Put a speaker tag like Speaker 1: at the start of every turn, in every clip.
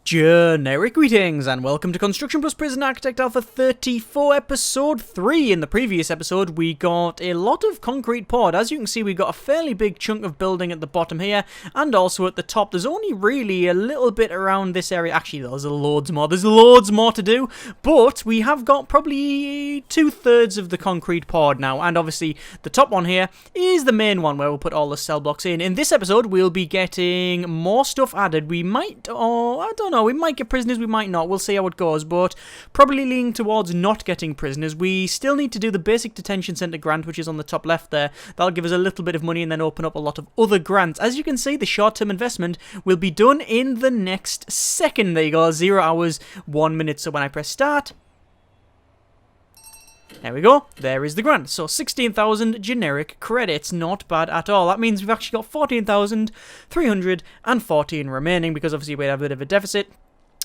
Speaker 1: Generic greetings and welcome to Construction Plus Prison Architect Alpha 34 episode 3. In the previous episode we got a lot of concrete poured. As you can see, we got a fairly big chunk of building at the bottom here and also at the top. There's only really a little bit around this area. Actually, there's loads more to do, but we have got probably 2/3 of the concrete poured now, and obviously the top one here is the main one where we'll put all the cell blocks in. In this episode we'll be getting more stuff added. We might, I don't know, we might get prisoners, we might not. We'll see how it goes, but probably leaning towards not getting prisoners. We still need to do the basic detention centre grant, which is on the top left there. That'll give us a little bit of money and then open up a lot of other grants. As you can see, the short-term investment will be done in the next second. There you go, 0 hours, 1 minute. So when I press start, there we go, there is the grant. So 16,000 generic credits, not bad at all. That means we've actually got 14,314 remaining, because obviously we have a bit of a deficit.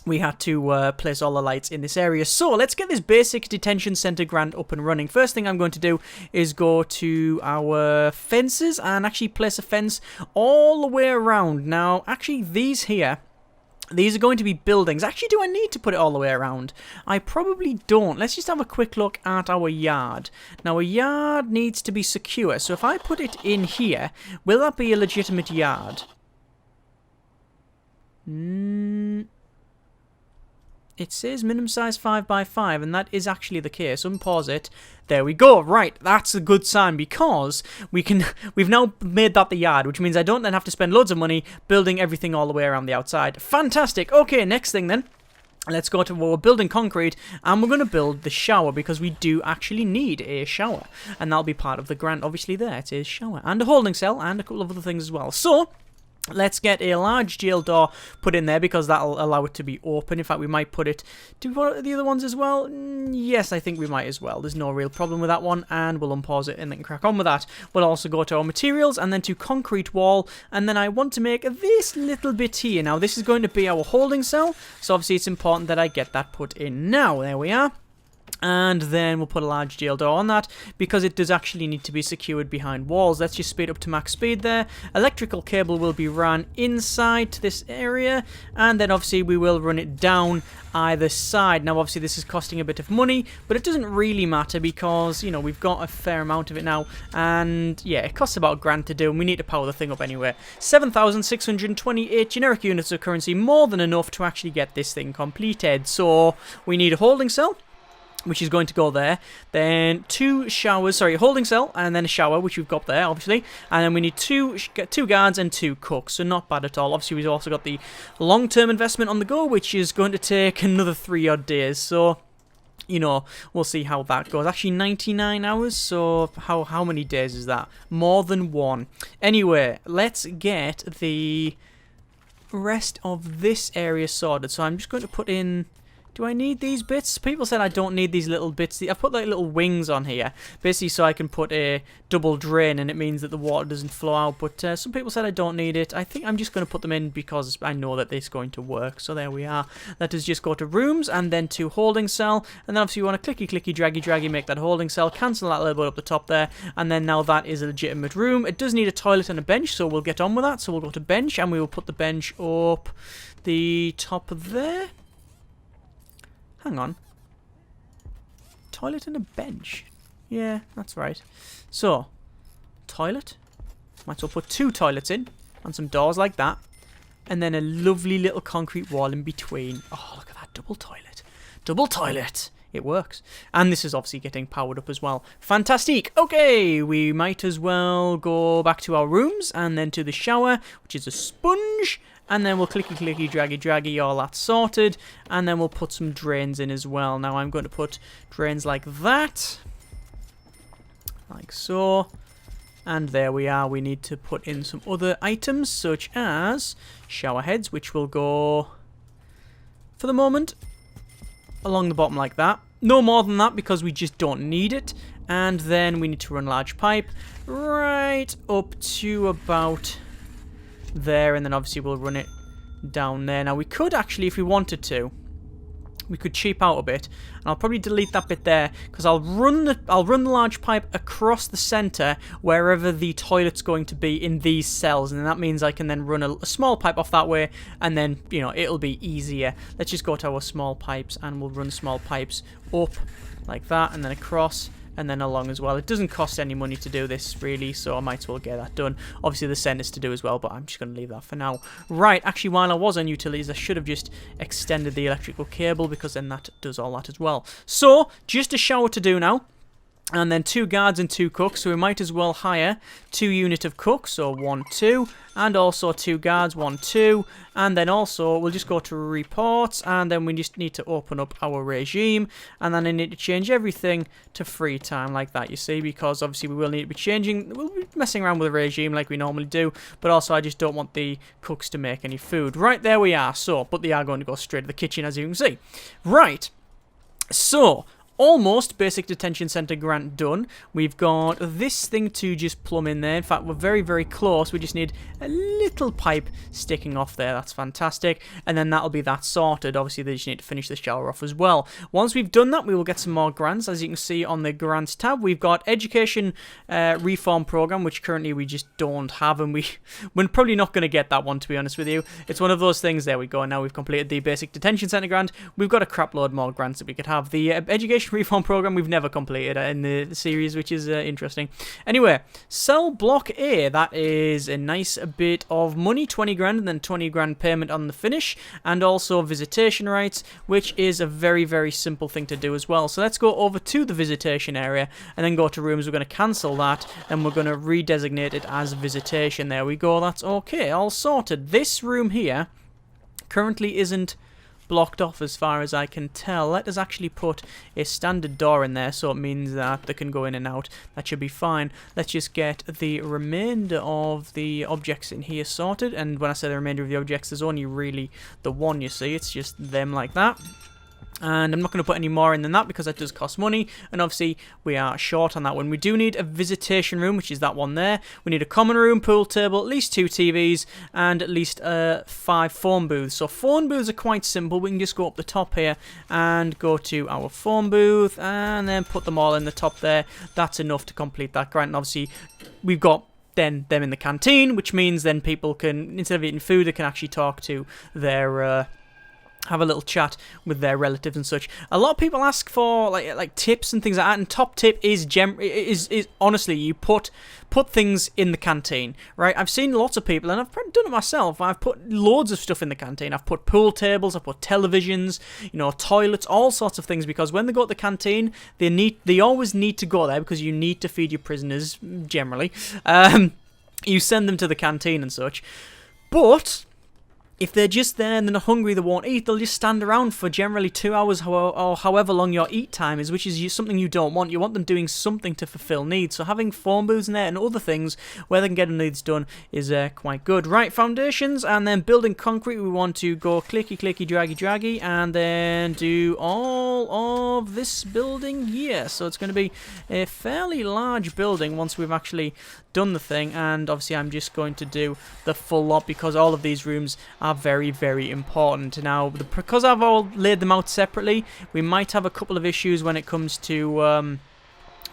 Speaker 1: We had to place all the lights in this area. So let's get this basic detention centre grant up and running. First thing I'm going to do is go to our fences and actually place a fence all the way around. Now, actually these here, these are going to be buildings. Actually, do I need to put it all the way around? I probably don't. Let's just have a quick look at our yard. Now, a yard needs to be secure. So if I put it in here, will that be a legitimate yard? It says minimum size 5x5, and that is actually the case. Unpause it. There we go. Right, that's a good sign, because we've now made that the yard, which means I don't then have to spend loads of money building everything all the way around the outside. Fantastic. Okay, next thing then. Let's go to where we're building concrete, and we're going to build the shower, because we do actually need a shower, and that'll be part of the grant. Obviously there it is, shower, and a holding cell, and a couple of other things as well. So let's get a large jail door put in there, because that'll allow it to be open. In fact, we might put it... Do we put the other ones as well? Yes, I think we might as well. There's no real problem with that one, and we'll unpause it and then crack on with that. We'll also go to our materials, and then to concrete wall, and then I want to make this little bit here. Now, this is going to be our holding cell, so obviously it's important that I get that put in now. There we are. And then we'll put a large jail door on that, because it does actually need to be secured behind walls. Let's just speed up to max speed there. Electrical cable will be run inside to this area, and then obviously we will run it down either side. Now obviously this is costing a bit of money, but it doesn't really matter, because, you know, we've got a fair amount of it now, and yeah, it costs about £1,000 to do, and we need to power the thing up anyway. 7,628 generic units of currency, more than enough to actually get this thing completed. So we need a holding cell, which is going to go there, then holding cell, and then a shower, which we've got there, obviously, and then we need two guards and 2 cooks, so not bad at all. Obviously, we've also got the long-term investment on the go, which is going to take another 3-odd days, so, you know, we'll see how that goes. Actually, 99 hours, so how many days is that? More than 1. Anyway, let's get the rest of this area sorted, so I'm just going to put in... Do I need these bits? People said I don't need these little bits. I've put like little wings on here, basically so I can put a double drain, and it means that the water doesn't flow out. But some people said I don't need it. I think I'm just going to put them in because I know that this is going to work. So there we are. Let us just go to rooms, and then to holding cell. And then obviously you want to clicky, draggy, make that holding cell. Cancel that little bit up the top there. And then now that is a legitimate room. It does need a toilet and a bench, so we'll get on with that. So we'll go to bench, and we will put the bench up the top there. Hang on. Toilet and a bench. Yeah, that's right. So, toilet. Might as well put 2 toilets in, and some doors like that. And then a lovely little concrete wall in between. Oh, look at that. Double toilet. Double toilet. It works. And this is obviously getting powered up as well. Fantastic. Okay, we might as well go back to our rooms, and then to the shower, which is a sponge. And then we'll clicky, draggy, all that sorted. And then we'll put some drains in as well. Now I'm going to put drains like that. Like so. And there we are. We need to put in some other items, such as shower heads, which will go, for the moment, along the bottom like that. No more than that, because we just don't need it. And then we need to run large pipe right up to about there, and then obviously we'll run it down there. Now we could actually, if we wanted to, we could cheap out a bit, and I'll probably delete that bit there because I'll run the large pipe across the center wherever the toilet's going to be in these cells, and that means I can then run a small pipe off that way, and then, you know, it'll be easier. Let's just go to our small pipes, and we'll run small pipes up like that, and then across, and then along as well. It doesn't cost any money to do this, really, so I might as well get that done. Obviously, the center's to do as well, but I'm just going to leave that for now. Right, actually, while I was on utilities, I should have just extended the electrical cable, because then that does all that as well. So, just a shower to do now. And then 2 guards and 2 cooks, so we might as well hire 2 units of cooks, so 1, 2, and also 2 guards, 1, 2, and then also we'll just go to reports, and then we just need to open up our regime, and then I need to change everything to free time like that, you see, because obviously we will need to be changing, we'll be messing around with the regime like we normally do, but also I just don't want the cooks to make any food. Right, there we are, so, but they are going to go straight to the kitchen, as you can see. Right, so almost basic detention center grant done. We've got this thing to just plumb in there. In fact, we're very, very close. We just need a little pipe sticking off there. That's fantastic. And then that'll be that sorted. Obviously, they just need to finish the shower off as well. Once we've done that, we will get some more grants. As you can see on the grants tab, we've got education reform program, which currently we just don't have, and we're probably not going to get that one, to be honest with you. It's one of those things. There we go. Now we've completed the basic detention center grant. We've got a crap load more grants that we could have. The education reform program we've never completed in the series, which is interesting. Anyway, cell block A, that is a nice bit of money, 20 grand, and then 20 grand payment on the finish, and also visitation rights, which is a very, very simple thing to do as well. So let's go over to the visitation area and then go to rooms. We're going to cancel that, and we're going to redesignate it as visitation. There we go. That's okay, all sorted. This room here currently isn't blocked off as far as I can tell. Let us actually put a standard door in there, so it means that they can go in and out. That should be fine. Let's just get the remainder of the objects in here sorted, and when I say the remainder of the objects, there's only really the one, you see. It's just them like that. And I'm not going to put any more in than that because that does cost money, and obviously we are short on that one. We do need a visitation room, which is that one there. We need a common room, pool table, at least 2 TVs, and at least 5 phone booths. So phone booths are quite simple. We can just go up the top here and go to our phone booth and then put them all in the top there. That's enough to complete that grant. And obviously we've got then them in the canteen, which means then people can, instead of eating food, they can actually talk to their have a little chat with their relatives and such. A lot of people ask for like tips and things like that, and top tip is honestly, you put things in the canteen, right? I've seen lots of people, and I've done it myself. I've put loads of stuff in the canteen. I've put pool tables, I've put televisions, you know, toilets, all sorts of things, because when they go to the canteen, they always need to go there because you need to feed your prisoners generally. You send them to the canteen and such, but if they're just there and they're not hungry, they won't eat, they'll just stand around for generally 2 hours or however long your eat time is, which is something you don't want. You want them doing something to fulfill needs. So having phone booths in there and other things where they can get their needs done is quite good. Right, foundations, and then building concrete, we want to go clicky, clicky, draggy, draggy, and then do all of this building here. So it's going to be a fairly large building once we've actually done the thing, and obviously I'm just going to do the full lot because all of these rooms are very, very important. Now, because I've all laid them out separately, we might have a couple of issues when it comes to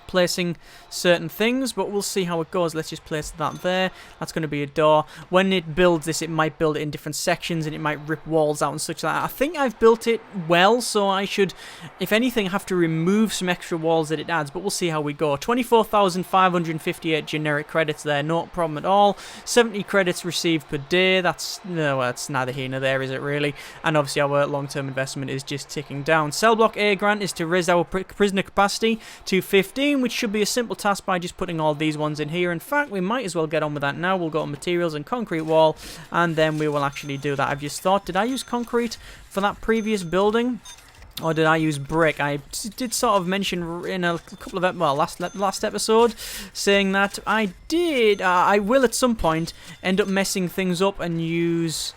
Speaker 1: placing certain things, but we'll see how it goes. Let's just place that there. That's going to be a door. When it builds this, it might build it in different sections and it might rip walls out and such like that. I think I've built it well, so I should, if anything, have to remove some extra walls that it adds, but we'll see how we go. 24,558 generic credits there, no problem at all. 70 credits received per day. That's neither here nor there, is it really? And obviously our long-term investment is just ticking down. Cell block A grant is to raise our prisoner capacity to 15, which should be a simple task by just putting all these ones in here. In fact, we might as well get on with that now. We'll go on materials and concrete wall, and then we will actually do that. I've just thought, did I use concrete for that previous building, or did I use brick? I did sort of mention in a couple of last episode, saying that I did. I will at some point end up messing things up and use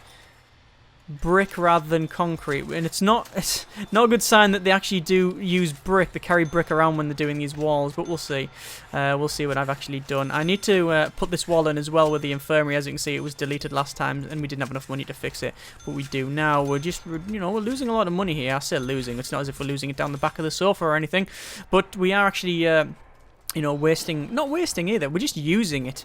Speaker 1: brick rather than concrete, and it's not a good sign that they actually do use brick. They carry brick around when they're doing these walls, but we'll see. We'll see what I've actually done. I need to put this wall in as well with the infirmary. As you can see, it was deleted last time, and we didn't have enough money to fix it, but we do now. We're just, you know, we're losing a lot of money here. I say losing. It's not as if we're losing it down the back of the sofa or anything, but we are actually you know, not wasting either. We're just using it.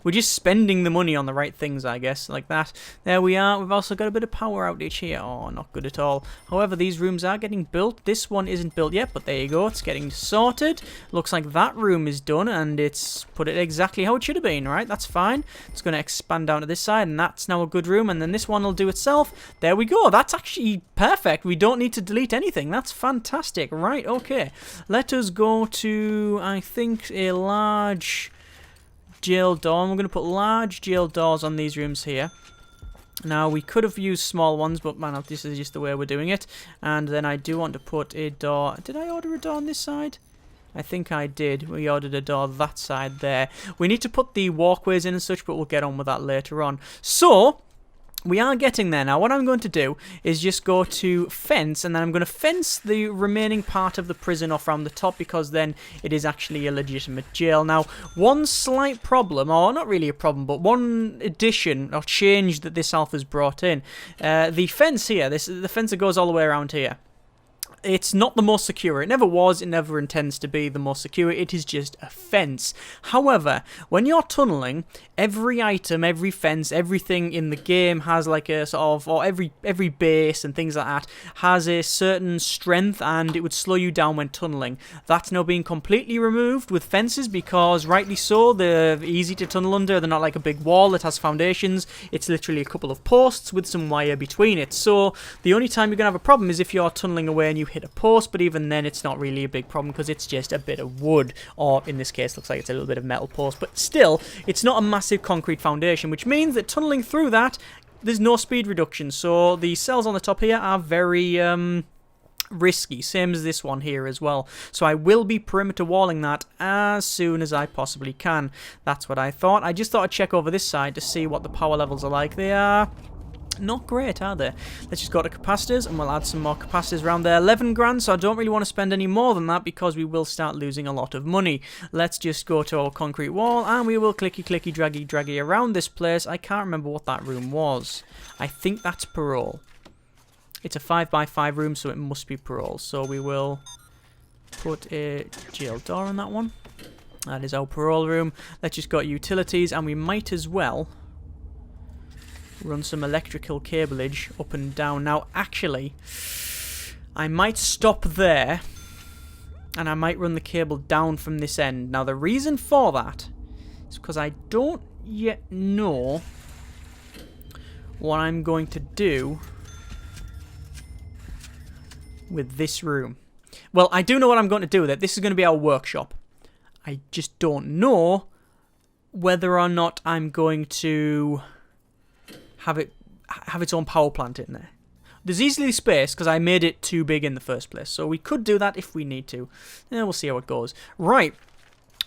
Speaker 1: We're just spending the money on the right things, I guess, like that. There we are. We've also got a bit of power outage here. Oh, not good at all. However, these rooms are getting built. This one isn't built yet, but there you go. It's getting sorted. Looks like that room is done, and it's put it exactly how it should have been, right? That's fine. It's going to expand down to this side, and that's now a good room, and then this one will do itself. There we go. That's actually perfect. We don't need to delete anything. That's fantastic. Right, okay. Let us go to, I think, a large jail door. We're going to put large jail doors on these rooms here. Now, we could have used small ones, but man, this is just the way we're doing it. And then I do want to put a door. Did I order a door on this side? I think I did. We ordered a door that side there. We need to put the walkways in and such, but we'll get on with that later on. So, we are getting there now. What I'm going to do is just go to fence, and then I'm going to fence the remaining part of the prison off around the top, because then it is actually a legitimate jail. Now, one slight problem, or not really a problem, but one addition or change that this alpha's brought in. The fence here, the fence that goes all the way around here, it's not the most secure. It never was. It never intends to be the most secure. It is just a fence. However, when you're tunneling, every item, every fence, everything in the game has like a sort of, or every base and things like that has a certain strength, and it would slow you down when tunneling. That's now being completely removed with fences, because rightly so, they're easy to tunnel under. They're not like a big wall that has foundations. It's literally a couple of posts with some wire between it. So the only time you're going to have a problem is if you're tunneling away and you hit a post, but even then it's not really a big problem because it's just a bit of wood, or in this case looks like it's a little bit of metal post, but still it's not a massive concrete foundation, which means that tunneling through that, there's no speed reduction. So the cells on the top here are very risky, same as this one here as well. So I will be perimeter walling that as soon as I possibly can. That's what I thought. I just thought I'd check over this side to see what the power levels are like. They are not great, are they? Let's just go to capacitors, and we'll add some more capacitors around there. 11 grand, so I don't really want to spend any more than that because we will start losing a lot of money. Let's just go to our concrete wall, and we will clicky clicky draggy draggy around this place. I can't remember what that room was. I think that's parole. It's a 5x5 room, so it must be parole. So we will put a jail door on that one. That is our parole room. Let's just go to utilities, and we might as well run some electrical cableage up and down. Now, actually, I might stop there, and I might run the cable down from this end. Now, the reason for that is because I don't yet know what I'm going to do with this room. Well, I do know what I'm going to do with it. This is going to be our workshop. I just don't know whether or not I'm going to have its own power plant in there. There's easily space because I made it too big in the first place, so we could do that if we need to. Yeah, we'll see how it goes. Right,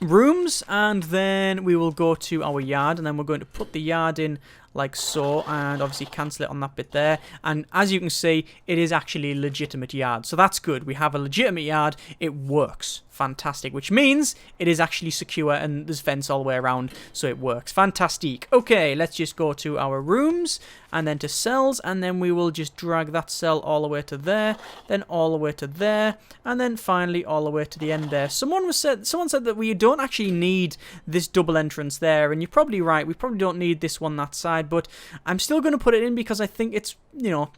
Speaker 1: rooms, and then we will go to our yard, and then we're going to put the yard in like so, and obviously cancel it on that bit there. And as you can see, it is actually a legitimate yard, so that's good. We have a legitimate yard. It works. Fantastic, which means it is actually secure, and there's fence all the way around, so it works. Fantastic. Okay, let's just go to our rooms, and then to cells, and then we will just drag that cell all the way to there, then all the way to there, and then finally all the way to the end there. Someone said that we don't actually need this double entrance there, and you're probably right. We probably don't need this one that side, but I'm still going to put it in because I think it's, you know,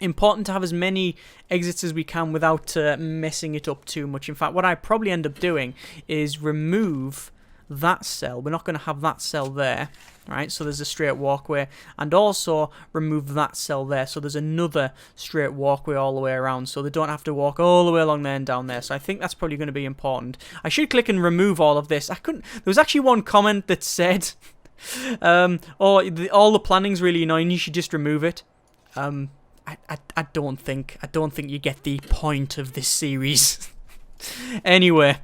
Speaker 1: important to have as many exits as we can without messing it up too much. In fact, what I probably end up doing is remove that cell. We're not going to have that cell there, right? So there's a straight walkway, and also remove that cell there. So there's another straight walkway all the way around, so they don't have to walk all the way along there and down there. So I think that's probably going to be important. I should click and remove all of this. I couldn't. There was actually one comment that said, all the planning's really annoying. You should just remove it. I don't think you get the point of this series. Anyway,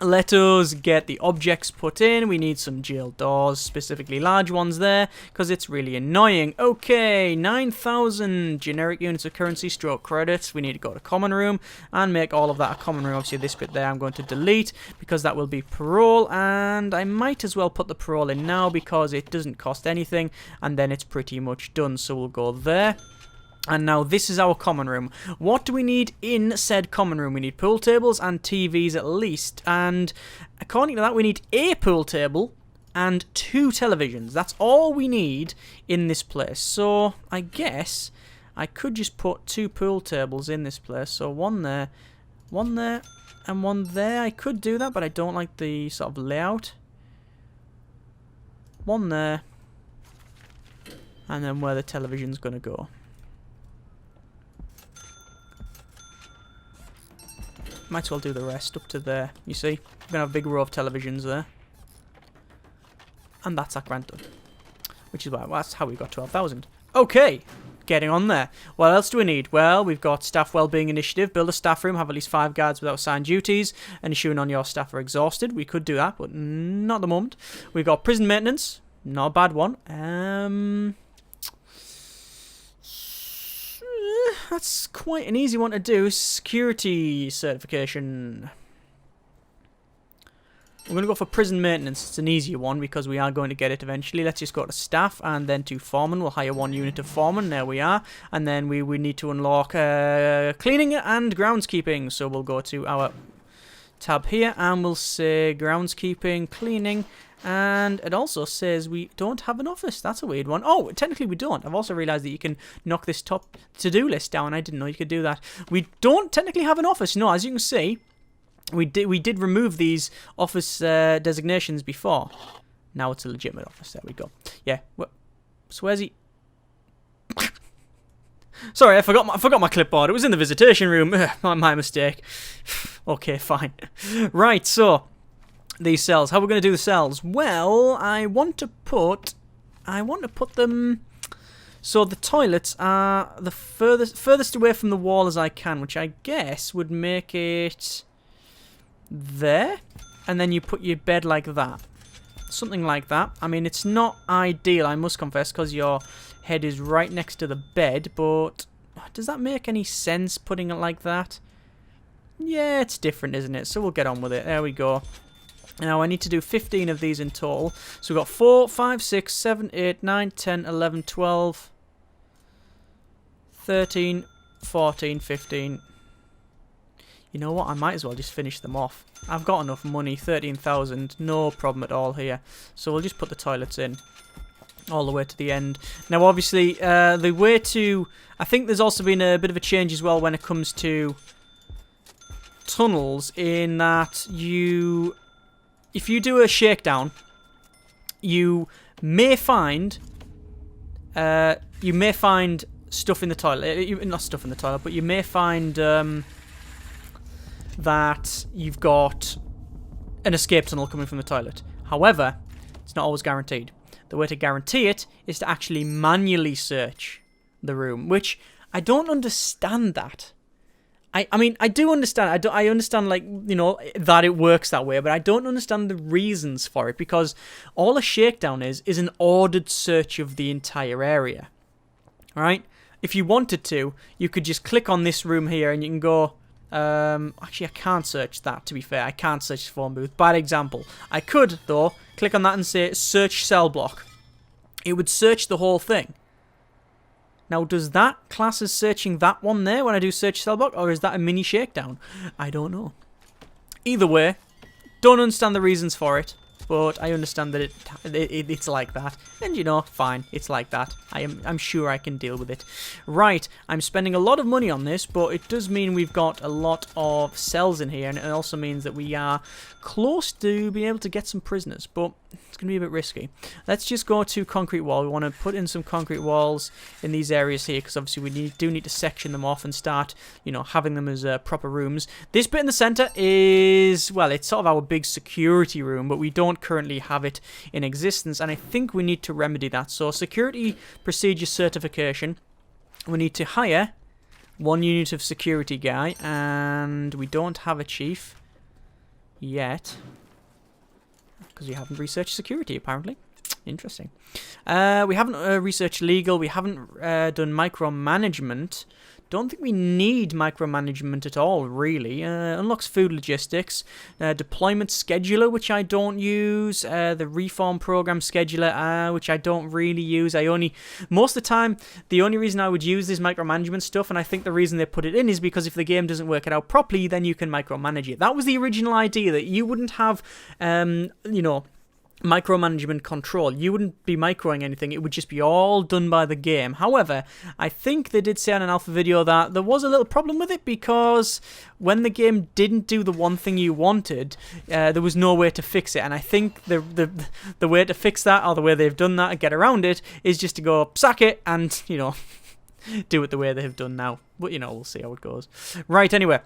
Speaker 1: Let us get the objects put in. We need some jail doors, specifically large ones there, because it's really annoying. Okay, 9,000 generic units of currency stroke credits. We need to go to common room and make all of that a common room. Obviously, this bit there I'm going to delete because that will be parole, and I might as well put the parole in now because it doesn't cost anything, and then it's pretty much done. So we'll go there. And now this is our common room. What do we need in said common room? We need pool tables and TVs at least. And according to that, we need a pool table and 2 televisions. That's all we need in this place. So I guess I could just put 2 pool tables in this place. So one there, and one there. I could do that, but I don't like the sort of layout. One there. And then where the television's going to go. Might as well do the rest up to there. You see? We're going to have a big row of televisions there. And that's our grant done. Which is why, well, that's how we got 12,000. Okay! Getting on there. What else do we need? Well, we've got staff wellbeing initiative. Build a staff room. Have at least 5 guards without assigned duties. And ensuring on your staff are exhausted. We could do that, but not at the moment. We've got prison maintenance. Not a bad one. That's quite an easy one to do. Security certification. We're going to go for prison maintenance. It's an easier one because we are going to get it eventually. Let's just go to staff and then to foreman. We'll hire 1 unit of foreman. There we are. And then we need to unlock cleaning and groundskeeping. So we'll go to our tab here and we'll say groundskeeping, cleaning. And it also says we don't have an office. That's a weird one. Oh, technically we don't. I've also realised that you can knock this top to-do list down. I didn't know you could do that. We don't technically have an office. No, as you can see, we did remove these office designations before. Now it's a legitimate office. There we go. Yeah. So where's he? Sorry, I forgot my clipboard. It was in the visitation room. My mistake. Okay, fine. Right, so these cells. How are we going to do the cells? Well, I want to put them so the toilets are the furthest away from the wall as I can, which I guess would make it there, and then you put your bed like that. Something like that. I mean, it's not ideal, I must confess, because your head is right next to the bed, but does that make any sense, putting it like that? Yeah, it's different, isn't it? So we'll get on with it. There we go. Now I need to do 15 of these in total. So we've got 4, 5, 6, 7, 8, 9, 10, 11, 12, 13, 14, 15. You know what? I might as well just finish them off. I've got enough money, 13,000, no problem at all here. So we'll just put the toilets in all the way to the end. Now obviously, the way to... I think there's also been a bit of a change as well when it comes to tunnels, in that if you do a shakedown, you may find stuff in the toilet. Not stuff in the toilet, but you may find that you've got an escape tunnel coming from the toilet. However, it's not always guaranteed. The way to guarantee it is to actually manually search the room, which I don't understand that. I mean, I do understand. I understand, like, you know, that it works that way, but I don't understand the reasons for it, because all a shakedown is an ordered search of the entire area. Right? If you wanted to, you could just click on this room here and you can go... actually, I can't search that, to be fair. I can't search the phone booth. Bad example. I could, though, click on that and say, search cell block. It would search the whole thing. Now, does that class as searching that one there when I do search cell block, or is that a mini shakedown? I don't know. Either way, don't understand the reasons for it, but I understand that it's like that. And, you know, fine, it's like that. I'm sure I can deal with it. Right, I'm spending a lot of money on this, but it does mean we've got a lot of cells in here, and it also means that we are close to being able to get some prisoners, but it's going to be a bit risky. Let's just go to concrete wall. We want to put in some concrete walls in these areas here, because obviously we do need to section them off and start, you know, having them as proper rooms. This bit in the center is, well, it's sort of our big security room, but we don't currently have it in existence, and I think we need to remedy that. So security procedure certification, we need to hire 1 unit of security guy, and we don't have a chief. yet. Because we haven't researched security, apparently. Interesting. We haven't researched legal. We haven't done micromanagement. Don't think we need micromanagement at all, really. Unlocks food logistics. Deployment scheduler, which I don't use. The reform program scheduler, which I don't really use. Most of the time, the only reason I would use this micromanagement stuff, and I think the reason they put it in is because if the game doesn't work it out properly, then you can micromanage it. That was the original idea, that you wouldn't have, micromanagement control. You wouldn't be microing anything, it would just be all done by the game. However, I think they did say on an alpha video that there was a little problem with it, because when the game didn't do the one thing you wanted, there was no way to fix it. And I think the way to fix that, or the way they've done that and get around it, is just to go sack it and, do it the way they have done now. But, we'll see how it goes. Right, anyway,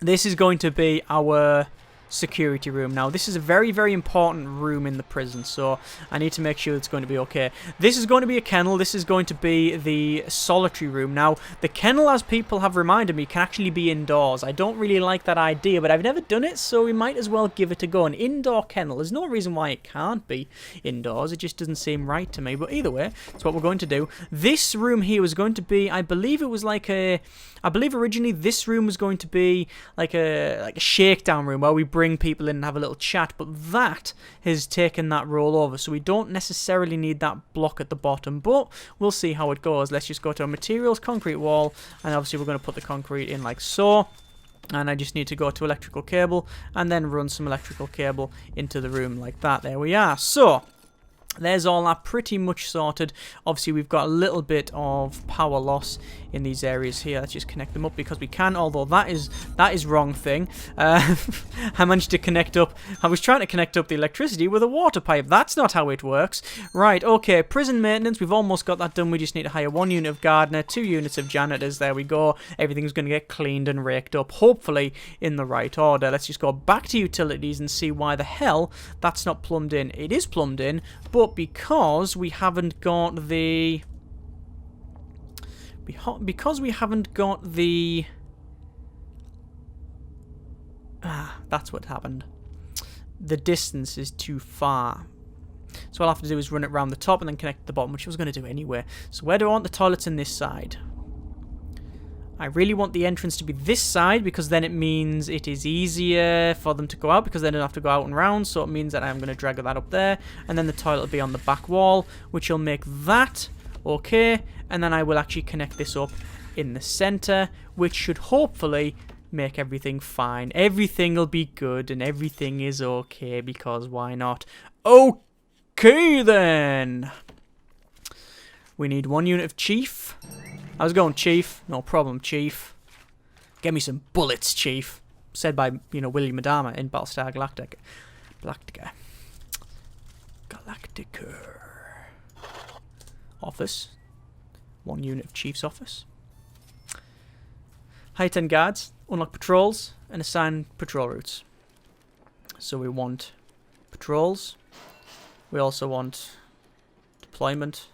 Speaker 1: this is going to be our security room. Now, this is a very, very important room in the prison, so I need to make sure it's going to be okay. This is going to be a kennel. This is going to be the solitary room. Now, the kennel, as people have reminded me, can actually be indoors. I don't really like that idea, but I've never done it, so we might as well give it a go. An indoor kennel. There's no reason why it can't be indoors. It just doesn't seem right to me, but either way, it's what we're going to do. This room here was going to be, I believe originally this room was going to be like a shakedown room where we bring people in and have a little chat, but that has taken that role over, so we don't necessarily need that block at the bottom, but we'll see how it goes. Let's just go to our materials, concrete wall, and obviously we're going to put the concrete in like so. And I just need to go to electrical cable and then run some electrical cable into the room like that. There we are. So there's all that pretty much sorted. Obviously, we've got a little bit of power loss in these areas here. Let's just connect them up because we can, although that is wrong thing. I managed to connect up. I was trying to connect up the electricity with a water pipe. That's not how it works. Right, okay, prison maintenance. We've almost got that done. We just need to hire 1 unit of gardener, 2 units of janitors. There we go. Everything's going to get cleaned and raked up, hopefully in the right order. Let's just go back to utilities and see why the hell that's not plumbed in. It is plumbed in, but because we haven't got the that's what happened. The distance is too far, so all I have to do is run it around the top and then connect to the bottom, which I was going to do anyway. So where do I want the toilets? In this side. I really want the entrance to be this side, because then it means it is easier for them to go out, because they don't have to go out and round. So it means that I'm going to drag that up there, and then the toilet will be on the back wall, which will make that okay. And then I will actually connect this up in the center, which should hopefully make everything fine. Everything will be good, and everything is okay, because why not? Okay then. We need 1 unit of chief. How's it going, Chief? No problem, Chief. Get me some bullets, Chief. Said by, William Adama in Battlestar Galactica. Office. 1 unit of Chief's office. Hire 10 guards. Unlock patrols. And assign patrol routes. So we want patrols. We also want deployment.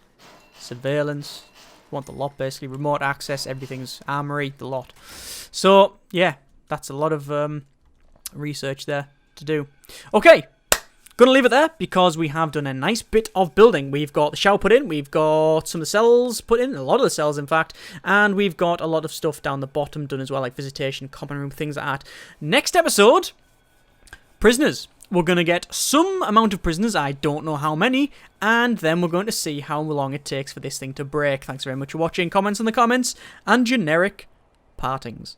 Speaker 1: Surveillance. Want the lot, basically. Remote access, everything's armory, the lot. So, yeah, that's a lot of research there to do. Okay, gonna leave it there because we have done a nice bit of building. We've got the shower put in, we've got some of the cells put in, a lot of the cells, in fact, and we've got a lot of stuff down the bottom done as well, like visitation, common room, things like that. Next episode, prisoners. We're going to get some amount of prisoners, I don't know how many, and then we're going to see how long it takes for this thing to break. Thanks very much for watching, comments in the comments, and generic partings.